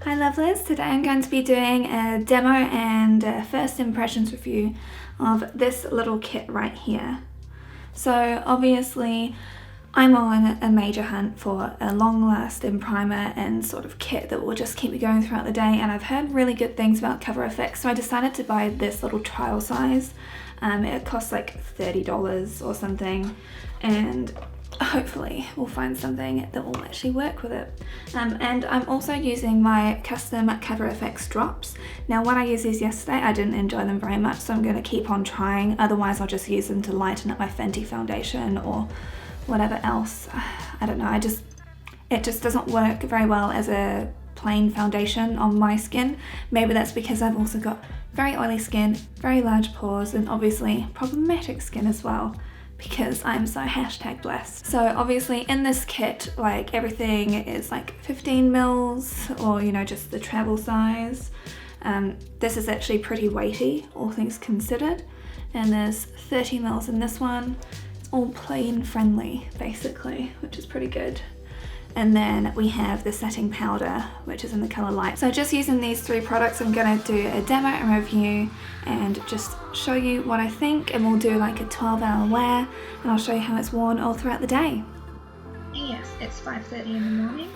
Hi lovelies, today I'm going to be doing a demo and a first impressions review of this little kit right here. So obviously I'm on a major hunt for a long-lasting primer and sort of kit that will just keep me going throughout the day, and I've heard really good things about Cover FX, so I decided to buy this little trial size. It costs like $30 or something, and hopefully we'll find something that will actually work with it. And I'm also using my custom Cover FX drops. Now when I used these yesterday I didn't enjoy them very much, so I'm going to keep on trying, otherwise I'll just use them to lighten up my Fenty foundation or whatever else. I don't know, it just doesn't work very well as a plain foundation on my skin. Maybe that's because I've also got very oily skin, very large pores, and obviously problematic skin as well, because I'm so #blessed. So obviously in this kit, like everything is like 15 mils or, you know, just the travel size. This is actually pretty weighty, all things considered. And there's 30 mils in this one. It's all plain friendly basically, which is pretty good. And then we have the setting powder, which is in the colour light. So just using these three products, I'm gonna do a demo and review and just show you what I think, and we'll do like a 12-hour wear, and I'll show you how it's worn all throughout the day. Yes, it's 5:30 in the morning.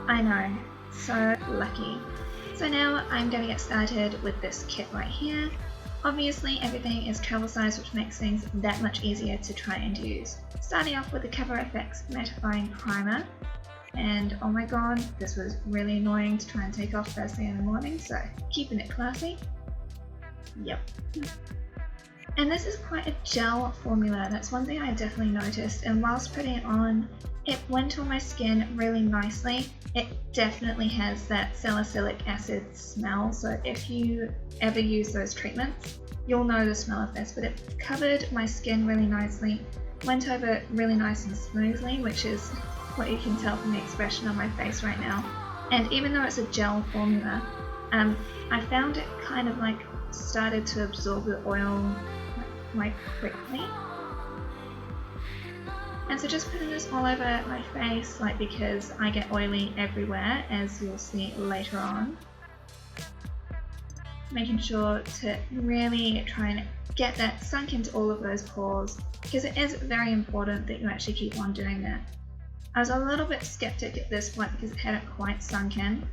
I know, so lucky. So now I'm gonna get started with this kit right here. Obviously everything is travel size, which makes things that much easier to try and use. Starting off with the Cover FX Mattifying Primer. And oh my god, this was really annoying to try and take off first thing in the morning, so keeping it classy. Yep. And this is quite a gel formula, that's one thing I definitely noticed, and whilst putting it on, it went on my skin really nicely. It definitely has that salicylic acid smell, so if you ever use those treatments, you'll know the smell of this, but it covered my skin really nicely, went over really nice and smoothly, which is what you can tell from the expression on my face right now. And even though it's a gel formula, I found it kind of like started to absorb the oil quite quickly. And so just putting this all over my face, like, because I get oily everywhere, as you'll see later on. Making sure to really try and get that sunk into all of those pores, because it is very important that you actually keep on doing that. I was a little bit skeptic at this point because it hadn't quite sunk in.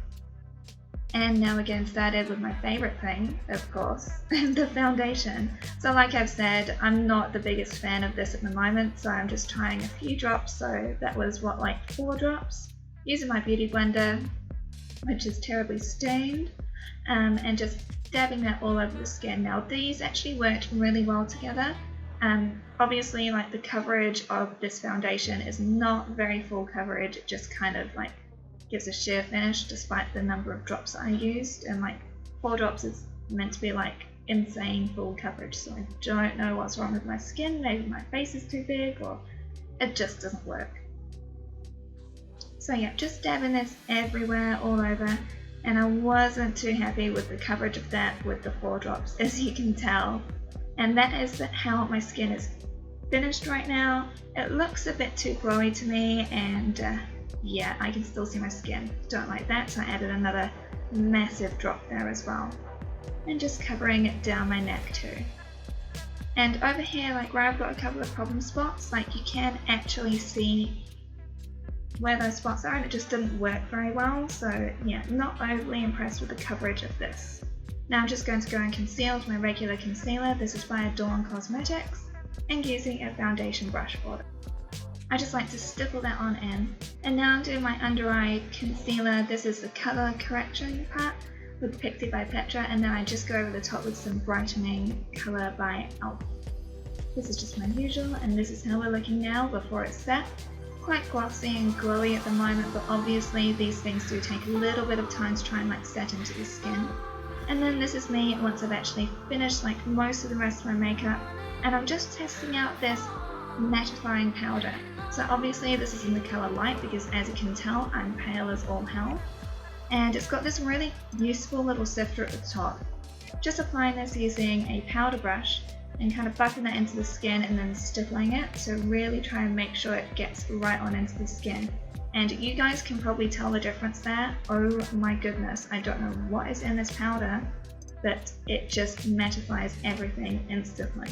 And now we're getting started with my favourite thing, of course, the foundation. So like I've said, I'm not the biggest fan of this at the moment, so I'm just trying a few drops. So that was what, like 4 drops? Using my beauty blender, which is terribly stained, and just dabbing that all over the skin. Now these actually worked really well together. Obviously, like, the coverage of this foundation is not very full coverage, it just kind of like gives a sheer finish despite the number of drops I used, and like 4 drops is meant to be like insane full coverage, so I don't know what's wrong with my skin. Maybe my face is too big, or it just doesn't work. So yeah, just dabbing this everywhere, all over, and I wasn't too happy with the coverage of that with the 4 drops, as you can tell. And that is how my skin is finished right now. It looks a bit too glowy to me, and yeah, I can still see my skin. Don't like that, so I added another massive drop there as well. And just covering it down my neck too. And over here, like where I've got a couple of problem spots, like you can actually see where those spots are, and it just didn't work very well. So yeah, not overly impressed with the coverage of this. Now I'm just going to go and conceal with my regular concealer. This is by Dawn Cosmetics, and using a foundation brush for it. I just like to stipple that on in. And now I'm doing my under eye concealer. This is the colour correction part with Pixie by Petra, and then I just go over the top with some brightening colour by Elf. This is just my usual, and this is how we're looking now before it's set. Quite glossy and glowy at the moment, but obviously these things do take a little bit of time to try and like set into the skin. And then this is me once I've actually finished like most of the rest of my makeup, and I'm just testing out this mattifying powder. So obviously this is in the colour light, because as you can tell I'm pale as all hell, and it's got this really useful little sifter at the top. Just applying this using a powder brush and kind of buffing that into the skin and then stippling it to really try and make sure it gets right on into the skin. And you guys can probably tell the difference there. Oh my goodness, I don't know what is in this powder, but it just mattifies everything instantly.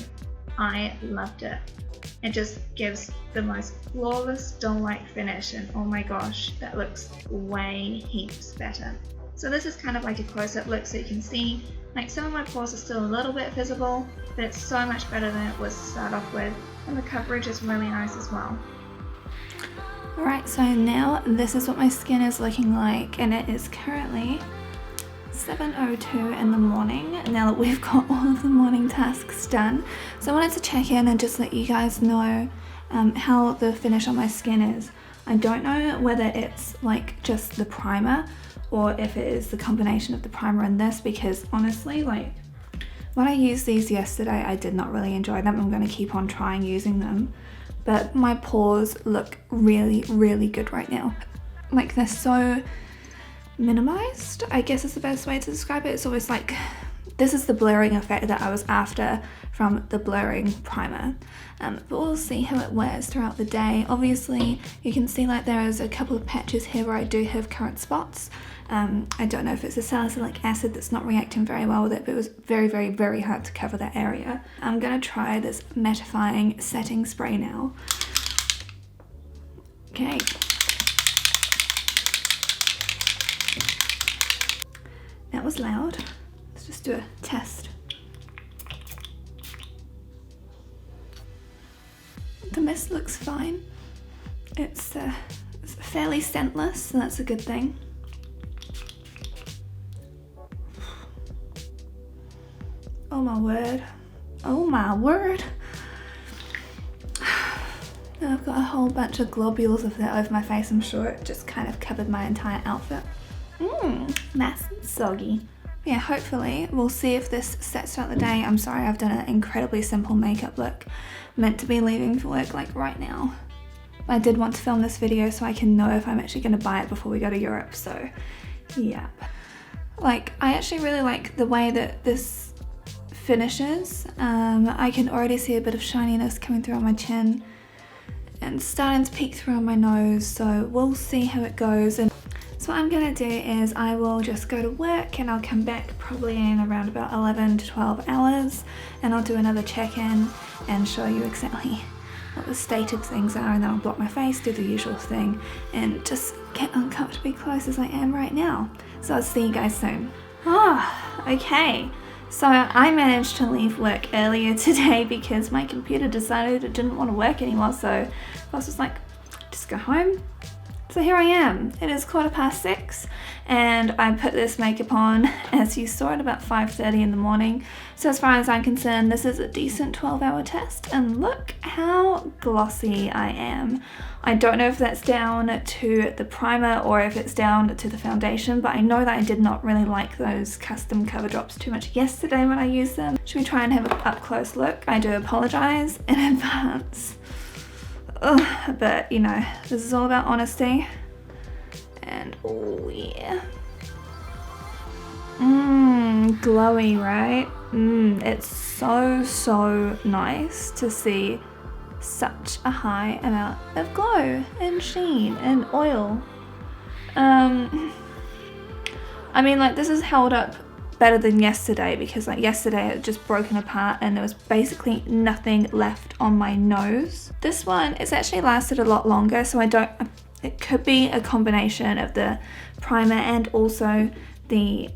I loved it. It just gives the most flawless doll-like finish, and oh my gosh, that looks way heaps better. So this is kind of like a close-up look, so you can see like some of my pores are still a little bit visible, but it's so much better than it was to start off with, and the coverage is really nice as well. Alright, so now this is what my skin is looking like, and it is currently 7:02 in the morning now that we've got all of the morning tasks done. So I wanted to check in and just let you guys know how the finish on my skin is. I don't know whether it's like just the primer or if it is the combination of the primer and this, because honestly, like when I used these yesterday, I did not really enjoy them. I'm going to keep on trying using them, but my pores look really, really good right now. Like they're so minimized, I guess is the best way to describe it. It's always like, this is the blurring effect that I was after from the blurring primer. But we'll see how it wears throughout the day. Obviously, you can see like there is a couple of patches here where I do have current spots. I don't know if it's a salicylic acid that's not reacting very well with it, but it was very, very, very hard to cover that area. I'm gonna try this mattifying setting spray now. Okay. That was loud. Let's just do a test. The mist looks fine. It's fairly scentless, so that's a good thing. Oh my word. Oh my word. Now I've got a whole bunch of globules of that over my face. I'm sure it just kind of covered my entire outfit. Nice and soggy. Yeah, hopefully we'll see if this sets throughout the day. I'm sorry, I've done an incredibly simple makeup look. Meant to be leaving for work like right now. I did want to film this video so I can know if I'm actually going to buy it before we go to Europe, so yeah. Like, I actually really like the way that this finishes. I can already see a bit of shininess coming through on my chin and starting to peek through on my nose, so we'll see how it goes. And so what I'm going to do is I will just go to work and I'll come back probably in around about 11 to 12 hours, and I'll do another check-in and show you exactly what the state of things are, and then I'll block my face, do the usual thing, and just get uncomfortably close as I am right now. So I'll see you guys soon. Okay. So I managed to leave work earlier today because my computer decided it didn't want to work anymore, so I was just like, just go home. So here I am. It is 6:15 and I put this makeup on, as you saw, at about 5:30 in the morning. So as far as I'm concerned, this is a decent 12-hour test, and look how glossy I am. I don't know if that's down to the primer or if it's down to the foundation, but I know that I did not really like those custom cover drops too much yesterday when I used them. Should we try and have an up-close look? I do apologize in advance. Ugh, but you know, this is all about honesty. And oh yeah. Glowy, right? It's so nice to see such a high amount of glow and sheen and oil. I mean, like, this is held up better than yesterday, because like yesterday it had just broken apart and there was basically nothing left on my nose. This one, it's actually lasted a lot longer, so it could be a combination of the primer and also the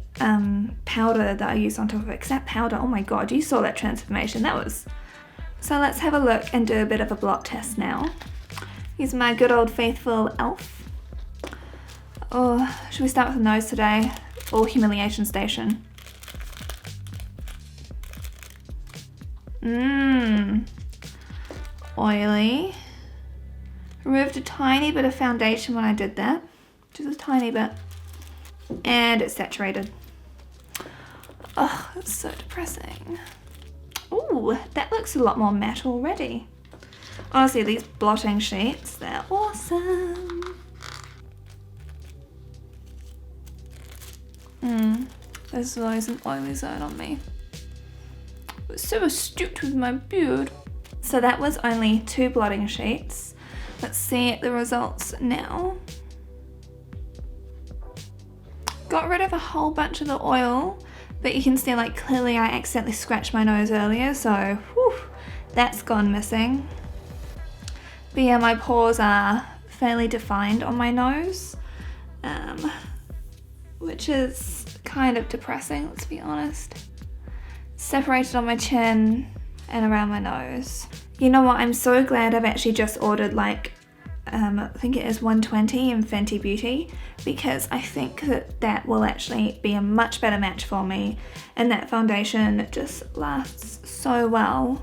powder that I used on top of it. Because that powder, oh my god, you saw that transformation. That was... So let's have a look and do a bit of a blot test now. Use my good old faithful e.l.f. Oh, should we start with the nose today? Or humiliation station? Oily. Removed a tiny bit of foundation when I did that. Just a tiny bit. And it's saturated. Oh, it's so depressing. Ooh, that looks a lot more matte already. Honestly, these blotting sheets, they're awesome. There's always an oily zone on me. It's so astute with my beard. So that was only 2 blotting sheets. Let's see the results now. got rid of a whole bunch of the oil, but you can see like clearly I accidentally scratched my nose earlier, so whew, that's gone missing. But yeah, my pores are fairly defined on my nose, which is kind of depressing, let's be honest. Separated on my chin and around my nose. You know what, I'm so glad I've actually just ordered like, I think it is 120 in Fenty Beauty, because I think that will actually be a much better match for me, and that foundation just lasts so well.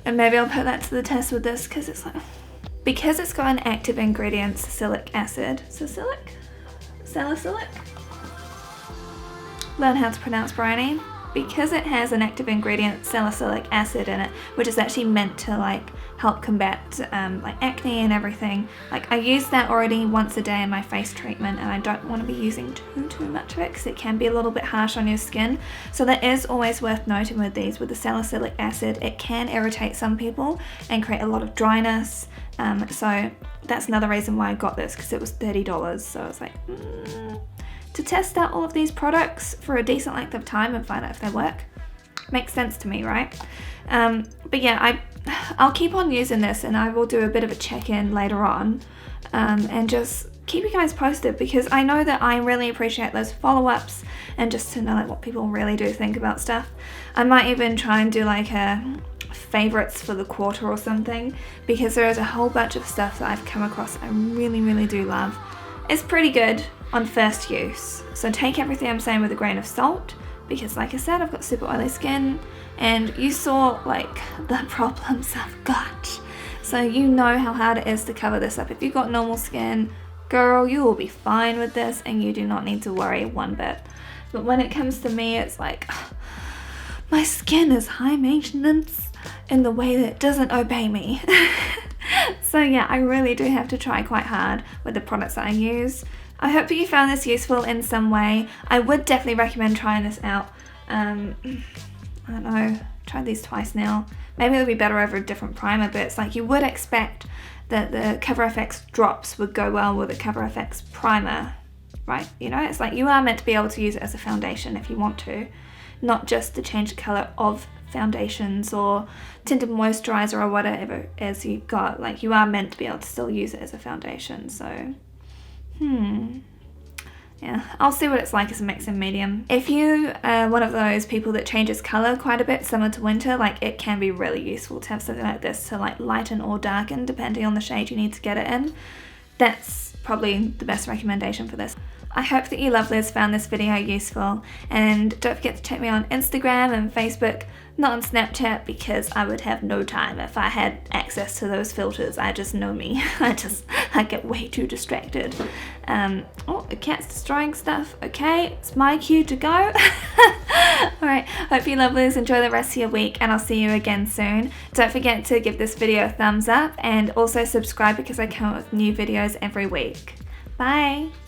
And maybe I'll put that to the test with this, because it's got an active ingredient, salicylic acid. Salicylic? Learn how to pronounce Bryony. Because it has an active ingredient, salicylic acid in it, which is actually meant to like help combat like acne and everything. Like I use that already once a day in my face treatment, and I don't want to be using too much of it because it can be a little bit harsh on your skin. So that is always worth noting with these, with the salicylic acid, it can irritate some people and create a lot of dryness. So that's another reason why I got this, because it was $30. So I was like, to test out all of these products for a decent length of time and find out if they work. Makes sense to me, right? But yeah, I'll keep on using this, and I will do a bit of a check-in later on, and just keep you guys posted, because I know that I really appreciate those follow-ups and just to know like what people really do think about stuff. I might even try and do like a favorites for the quarter or something, because there is a whole bunch of stuff that I've come across I really do love. It's pretty good on first use, so take everything I'm saying with a grain of salt, because like I said, I've got super oily skin, and you saw like the problems I've got, so you know how hard it is to cover this up. If you've got normal skin, girl, you will be fine with this and you do not need to worry one bit. But when it comes to me, it's like my skin is high maintenance in the way that it doesn't obey me. So yeah, I really do have to try quite hard with the products that I use. I hope that you found this useful in some way. I would definitely recommend trying this out. I don't know, tried these twice now. Maybe it'll be better over a different primer, but it's like you would expect that the Cover FX drops would go well with a Cover FX primer, right? You know, it's like you are meant to be able to use it as a foundation if you want to, not just to change the color of foundations or tinted moisturizer or whatever it is you've got. Like you are meant to be able to still use it as a foundation, so yeah, I'll see what it's like as a mix and medium. If you are one of those people that changes color quite a bit summer to winter, like it can be really useful to have something like this to like lighten or darken depending on the shade you need to get it in. That's probably the best recommendation for this. I hope that you lovelies found this video useful, and don't forget to check me on Instagram and Facebook, not on Snapchat because I would have no time if I had access to those filters. I just know me. I get way too distracted. Oh, the cat's destroying stuff. Okay, it's my cue to go. Alright, hope you lovelies enjoy the rest of your week, and I'll see you again soon. Don't forget to give this video a thumbs up and also subscribe because I come up with new videos every week. Bye!